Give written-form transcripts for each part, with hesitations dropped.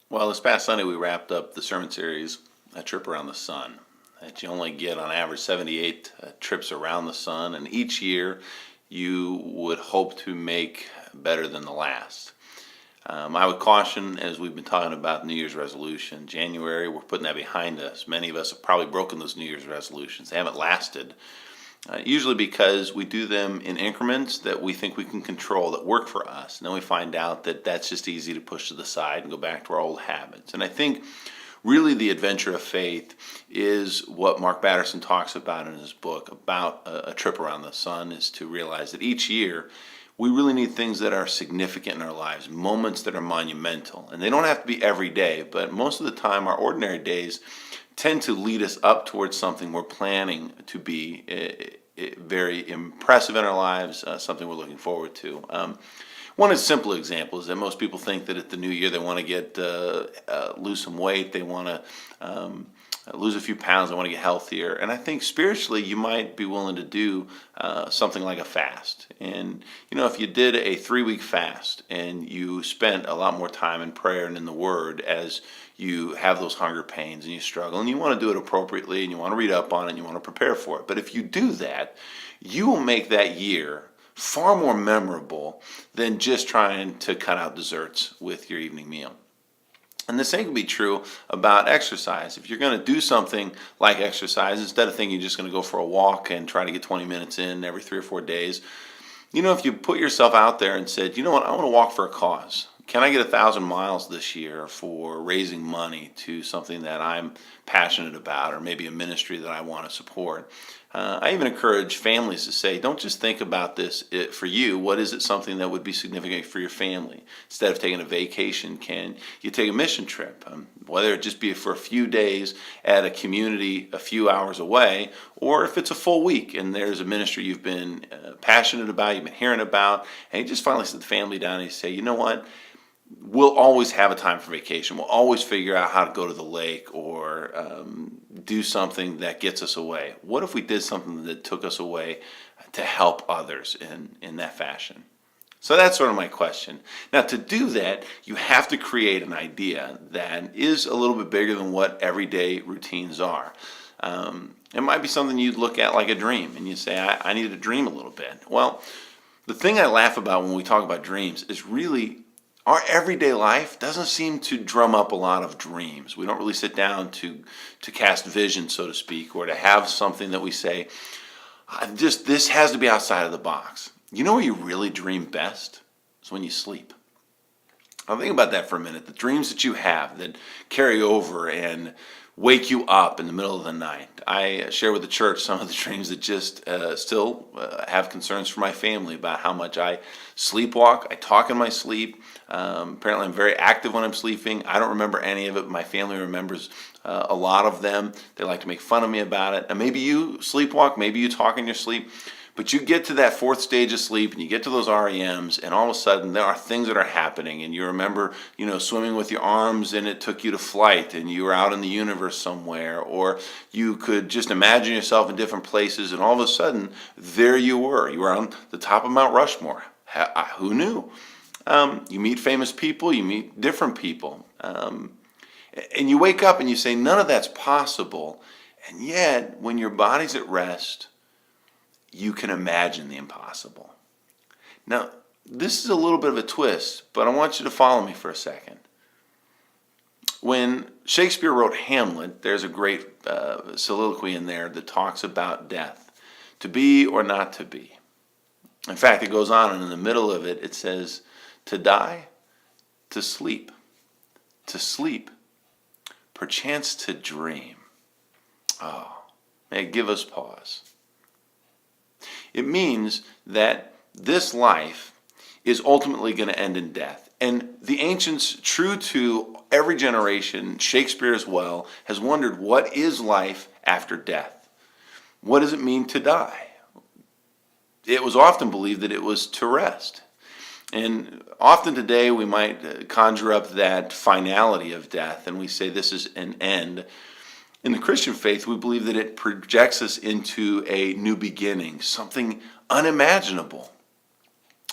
Well, this past Sunday we wrapped up the sermon series, A Trip Around the Sun. That you only get on average 78 trips around the sun, and each year you would hope to make better than the last. I would caution, as we've been talking about New Year's resolution, January, we're putting that behind us. Many of us have probably broken those New Year's resolutions. They haven't lasted, usually because we do them in increments that we think we can control, that work for us. And then we find out that that's just easy to push to the side and go back to our old habits. And I think really the adventure of faith is what Mark Batterson talks about in his book about a trip around the sun, is to realize that each year we really need things that are significant in our lives, moments that are monumental. And they don't have to be every day, but most of the time our ordinary days tend to lead us up towards something we're planning to be very impressive in our lives, something we're looking forward to. One simple example is that most people think that at the new year they want to get lose some weight, they want to lose a few pounds, they want to get healthier. And I think spiritually you might be willing to do something like a fast. And if you did a 3-week fast and you spent a lot more time in prayer and in the Word as you have those hunger pains and you struggle, and you want to do it appropriately and you want to read up on it and you want to prepare for it. But if you do that, you will make that year far more memorable than just trying to cut out desserts with your evening meal. And the same can be true about exercise. If you're going to do something like exercise, instead of thinking you're just going to go for a walk and try to get 20 minutes in every 3 or 4 days, if you put yourself out there and said, you know what, I want to walk for a cause. Can I get 1,000 miles this year for raising money to something that I'm passionate about, or maybe a ministry that I want to support? I even encourage families to say, don't just think about this for you. What is it, something that would be significant for your family? Instead of taking a vacation, can you take a mission trip? Whether it just be for a few days at a community a few hours away, or if it's a full week and there's a ministry you've been passionate about, you've been hearing about, and you just finally sit the family down and you say, you know what? We'll always have a time for vacation. We'll always figure out how to go to the lake or do something that gets us away. What if we did something that took us away to help others in that fashion? So that's sort of my question. Now, to do that, you have to create an idea that is a little bit bigger than what everyday routines are. It might be something you'd look at like a dream, and you say, I need to dream a little bit. Well, the thing I laugh about when we talk about dreams is really our everyday life doesn't seem to drum up a lot of dreams. We don't really sit down to cast vision, so to speak, or to have something that we say, this has to be outside of the box. You know where you really dream best? Is when you sleep. Now think about that for a minute. The dreams that you have that carry over and wake you up in the middle of the night. I share with the church some of the dreams that just still have concerns for my family about how much I sleepwalk. I talk in my sleep. Apparently I'm very active when I'm sleeping. I don't remember any of it. My family remembers a lot of them. They like to make fun of me about it. And maybe you sleepwalk, maybe you talk in your sleep. But you get to that 4th stage of sleep and you get to those REMs, and all of a sudden there are things that are happening, and you remember, swimming with your arms and it took you to flight and you were out in the universe somewhere, or you could just imagine yourself in different places, and all of a sudden there you were. You were on the top of Mount Rushmore. Who knew? You meet famous people, you meet different people, and you wake up and you say, none of that's possible. And yet, when your body's at rest, you can imagine the impossible. Now, this is a little bit of a twist, but I want you to follow me for a second. When Shakespeare wrote Hamlet, there's a great soliloquy in there that talks about death, to be or not to be. In fact, it goes on, and in the middle of it, it says, to die, to sleep, perchance to dream. Oh, may it give us pause. It means that this life is ultimately going to end in death. And the ancients, true to every generation, Shakespeare as well, has wondered, what is life after death? What does it mean to die? It was often believed that it was to rest. And often today we might conjure up that finality of death, and we say this is an end. In the Christian faith, we believe that it projects us into a new beginning, something unimaginable.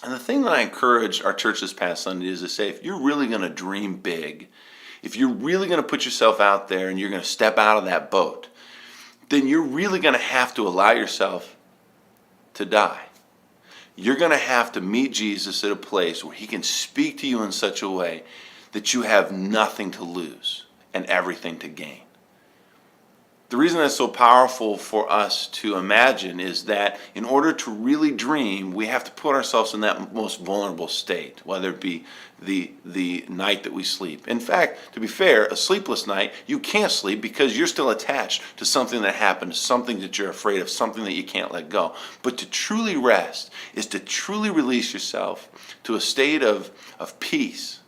And the thing that I encourage our church this past Sunday is to say, if you're really going to dream big, if you're really going to put yourself out there and you're going to step out of that boat, then you're really going to have to allow yourself to die. You're going to have to meet Jesus at a place where he can speak to you in such a way that you have nothing to lose and everything to gain. The reason that's so powerful for us to imagine is that in order to really dream, we have to put ourselves in that most vulnerable state, whether it be the night that we sleep. In fact, to be fair, a sleepless night, you can't sleep because you're still attached to something that happened, something that you're afraid of, something that you can't let go. But to truly rest is to truly release yourself to a state of peace.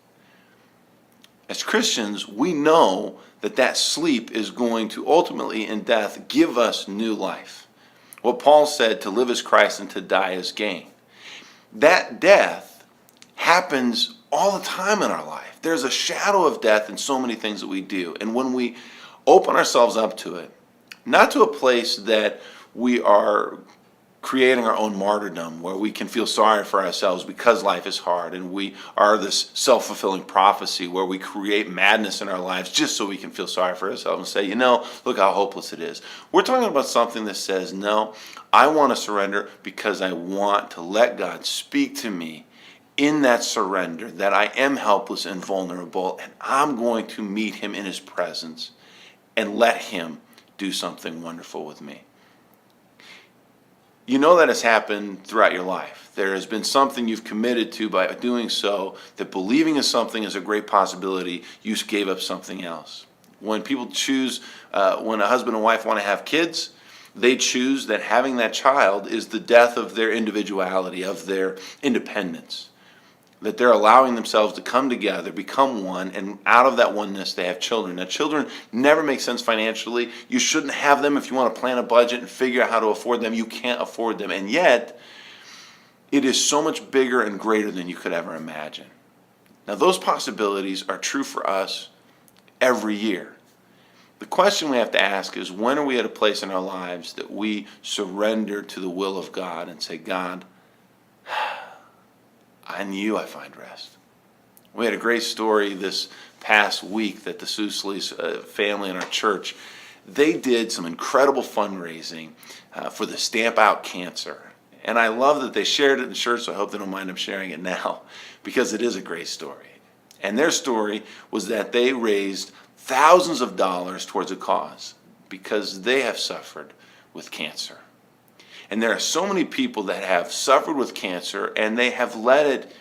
As Christians, we know that sleep is going to ultimately in death give us new life. What Paul said, to live is Christ and to die is gain. That death happens all the time in our life. There's a shadow of death in so many things that we do. And when we open ourselves up to it, not to a place that we are creating our own martyrdom where we can feel sorry for ourselves because life is hard, and we are this self-fulfilling prophecy where we create madness in our lives just so we can feel sorry for ourselves and say, look how hopeless it is. We're talking about something that says, no, I want to surrender because I want to let God speak to me in that surrender, that I am helpless and vulnerable, and I'm going to meet him in his presence and let him do something wonderful with me. You know that has happened throughout your life. There has been something you've committed to by doing so, that believing in something is a great possibility, you gave up something else. When people choose, when a husband and wife want to have kids, they choose that having that child is the death of their individuality, of their independence. That they're allowing themselves to come together, become one, and out of that oneness they have children. Now, children never make sense financially. You shouldn't have them if you want to plan a budget and figure out how to afford them. You can't afford them. And yet, it is so much bigger and greater than you could ever imagine. Now, those possibilities are true for us every year. The question we have to ask is, when are we at a place in our lives that we surrender to the will of God and say, God, in you I find rest. We had a great story this past week that the Susleys family in our church, they did some incredible fundraising for the Stamp Out Cancer. And I love that they shared it in church, so I hope they don't mind them sharing it now, because it is a great story. And their story was that they raised thousands of dollars towards a cause because they have suffered with cancer. And there are so many people that have suffered with cancer, and they have let it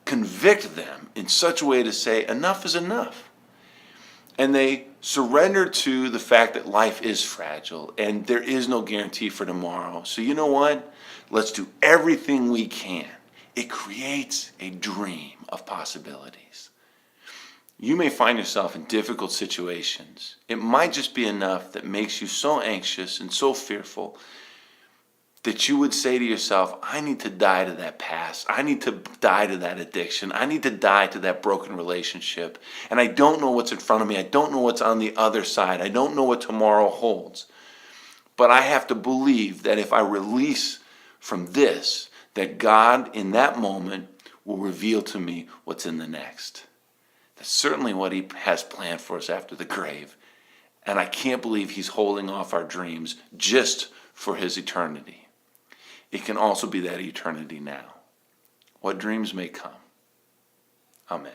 convict them in such a way to say, enough is enough. And they surrender to the fact that life is fragile and there is no guarantee for tomorrow. So you know what? Let's do everything we can. It creates a dream of possibilities. You may find yourself in difficult situations. It might just be enough that makes you so anxious and so fearful that you would say to yourself, I need to die to that past. I need to die to that addiction. I need to die to that broken relationship. And I don't know what's in front of me. I don't know what's on the other side. I don't know what tomorrow holds. But I have to believe that if I release from this, that God in that moment will reveal to me what's in the next. That's certainly what he has planned for us after the grave. And I can't believe he's holding off our dreams just for his eternity. It can also be that eternity now. What dreams may come. Amen.